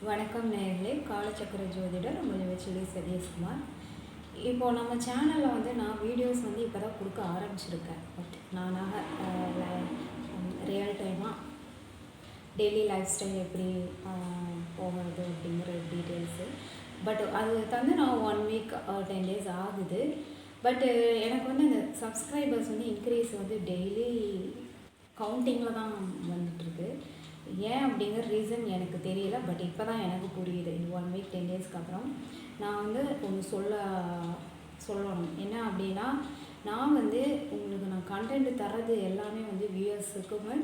வணக்கம் நேயர்களே, காலச்சக்கர ஜோதிடர் முனிவச்செல்வி சதீஷ்குமார். இப்போது நம்ம சேனலில் வந்து நான் வீடியோஸ் வந்து இப்போ தான் கொடுக்க ஆரம்பிச்சிருக்கேன். பட் நானாக ரியல் டைமாக டெய்லி லைஃப் ஸ்டைல் எப்படி போகிறது அப்படிங்கிற டீட்டெயில்ஸு. பட் அது வந்து நான் 1 வீக் 10 டேஸ் ஆகுது. பட்டு எனக்கு வந்து அந்த சப்ஸ்கிரைபர்ஸ் வந்து இன்க்ரீஸ் வந்து டெய்லி கவுண்டிங்கில் தான் வந்துட்டுருக்கு. ஏன் அப்படிங்கிற ரீசன் எனக்கு தெரியல. பட் இப்போ தான் எனக்கு புரியுது. இது 1 வீக் 10 டேஸ்க்கு அப்புறம் நான் வந்து ஒன்று சொல்லணும். என்ன அப்படின்னா, நான் வந்து உங்களுக்கு நான் கண்டென்ட் தர்றது எல்லாமே வந்து வியூவர்ஸுக்குமே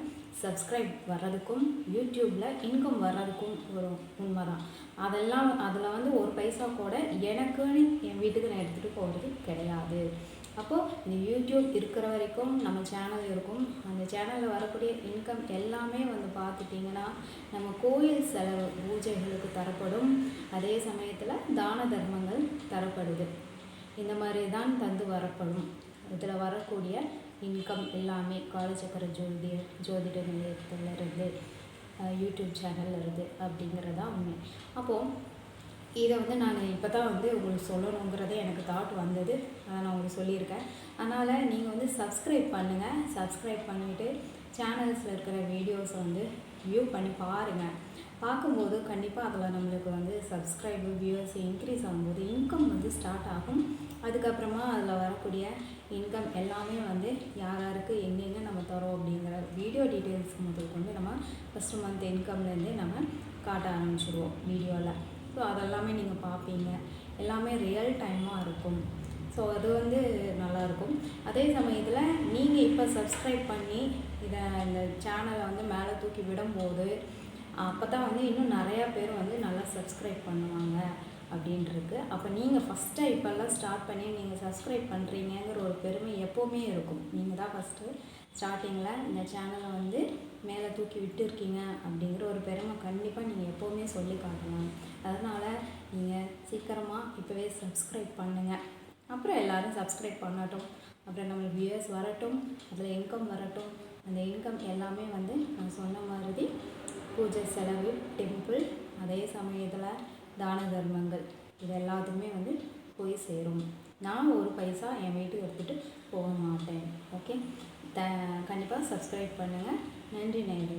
சப்ஸ்கிரைப் வர்றதுக்கும் யூடியூப்பில் இன்கம் வர்றதுக்கும் ஒரு உண்மை தான். அதில் வந்து ஒரு பைசா கூட எனக்குன்னு என் வீட்டுக்கு நான் எடுத்துகிட்டு போகிறது கிடையாது. அப்போது இந்த யூடியூப் இருக்கிற வரைக்கும் நம்ம சேனல் இருக்கும். அந்த சேனலில் வரக்கூடிய இன்கம் எல்லாமே வந்து பார்த்துட்டிங்கன்னா நம்ம கோயில் செலவு பூஜைகளுக்கு தரப்படும். அதே சமயத்தில் தான தர்மங்கள் தரப்படுது. இந்த மாதிரி தான் தந்து வரப்படும். இதில் வரக்கூடிய இன்கம் எல்லாமே காலச்சக்கர ஜோதிட நிலையத்திலிருந்து யூடியூப் சேனலில் இருக்குது அப்படிங்கிறதான் உண்மை. அப்போது இதை வந்து நான் இப்போ தான் வந்து உங்களுக்கு சொல்லணுங்கிறதே எனக்கு தாட் வந்தது. அதை நான் உங்களுக்கு சொல்லியிருக்கேன். அதனால் நீங்கள் வந்து சப்ஸ்கிரைப் பண்ணுங்கள். சப்ஸ்கிரைப் பண்ணிவிட்டு சேனல்ஸில் இருக்கிற வீடியோஸை வந்து வியூ பண்ணி பாருங்கள். பார்க்கும்போது கண்டிப்பாக அதில் நம்மளுக்கு வந்து சப்ஸ்கிரைபு வியூவர்ஸ் இன்க்ரீஸ் ஆகும்போது இன்கம் வந்து ஸ்டார்ட் ஆகும். அதுக்கப்புறமா அதில் வரக்கூடிய இன்கம் எல்லாமே வந்து யாருக்கு எங்கெங்கே நம்ம தரோம் அப்படிங்கிற வீடியோ டீட்டெயில்ஸ் முதல் கொண்டு நம்ம ஃபஸ்ட்டு மந்த் இன்கம்லேருந்தே நம்ம காட்ட ஆரம்பிச்சிடுவோம் வீடியோவில். ஸோ அதெல்லாமே நீங்கள் பார்ப்பீங்க. எல்லாமே ரியல் டைமாக இருக்கும். ஸோ அது வந்து நல்லாயிருக்கும். அதே சமயத்தில் நீங்கள் இப்போ சப்ஸ்கிரைப் பண்ணி இந்த சேனலை வந்து மேலே தூக்கி விடும்போது அப்போ தான் வந்து இன்னும் நிறையா பேர் வந்து நல்லா சப்ஸ்கிரைப் பண்ணுவாங்க அப்படின்ட்டுருக்கு. அப்போ நீங்கள் ஃபஸ்ட்டாக இப்போல்லாம் ஸ்டார்ட் பண்ணி நீங்கள் சப்ஸ்கிரைப் பண்ணுறீங்கிற ஒரு பெருமை எப்போவுமே இருக்கும். நீங்கள் தான் ஃபஸ்ட்டு ஸ்டார்டிங்கில் இந்த சேனலை வந்து மேலே தூக்கி விட்டுருக்கீங்க அப்படிங்கிற ஒரு பெருமை கண்டிப்பாக நீங்கள் எப்போவுமே சொல்லி காட்டலாம். அதனால் நீங்கள் சீக்கிரமாக இப்போவே சப்ஸ்கிரைப் பண்ணுங்கள். அப்புறம் எல்லோரும் சப்ஸ்கிரைப் பண்ணட்டும். அப்புறம் நம்மளுக்கு வியூவர்ஸ் வரட்டும், அதில் இன்கம் வரட்டும். அந்த இன்கம் எல்லாமே வந்து நான் சொன்ன மாதிரி பூஜை செலவு, டெம்பிள், அதே சமயத்தில் தான தர்மங்கள் இது எல்லாத்துக்குமே வந்து போய் சேரும். நான் ஒரு பைசா என் வீட்டுக்கு எடுத்துகிட்டு போக மாட்டேன். ஓகே, கண்டிப்பாக சப்ஸ்கிரைப் பண்ணுங்கள். நன்றி நேயர்களே.